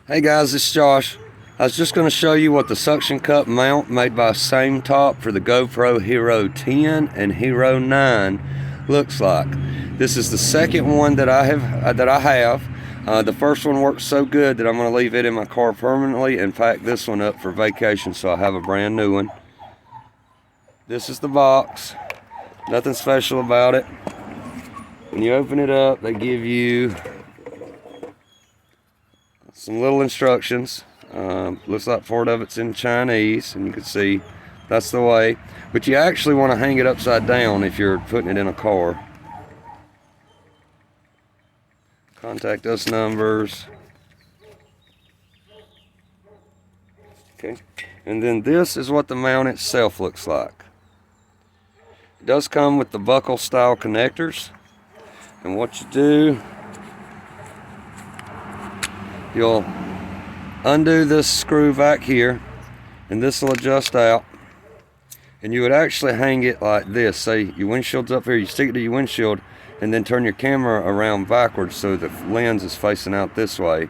Hey guys, it's Josh. I was just going to show you what the suction cup mount made by Sametop for the GoPro Hero 10 and Hero 9 looks like. This is the second one that I have. The first one worked so good that I'm going to leave it in my car permanently and pack this one up for vacation, so I have a brand new one. This is the box. Nothing special about it. When you open it up, they give you some little instructions. Looks like part of it's in Chinese, and you can see that's the way. But you actually want to hang it upside down if you're putting it in a car. Contact us numbers. Okay, and then this is what the mount itself looks like. It does come with the buckle style connectors, and what you do, you'll undo this screw back here, and this will adjust out, and you would actually hang it like this. Say your windshield's up here, you stick it to your windshield and then turn your camera around backwards so the lens is facing out this way,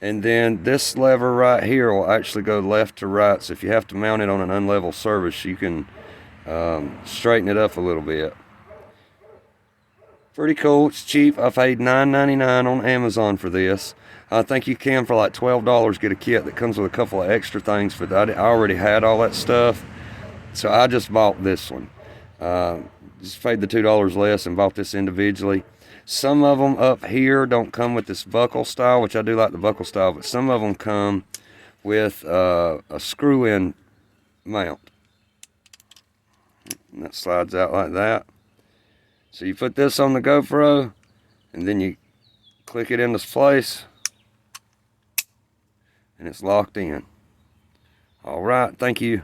and then this lever right here will actually go left to right. So if you have to mount it on an unlevel surface, you can straighten it up a little bit. Pretty cool. It's cheap. I paid $9.99 on Amazon for this. I think you can, for like $12, get a kit that comes with a couple of extra things, but I already had all that stuff, so I just bought this one. Just paid the $2 less and bought this individually. Some of them up here don't come with this buckle style, which I do like the buckle style, but some of them come with a screw-in mount. And that slides out like that. So you put this on the GoPro, and then you click it into place, and it's locked in. All right, thank you.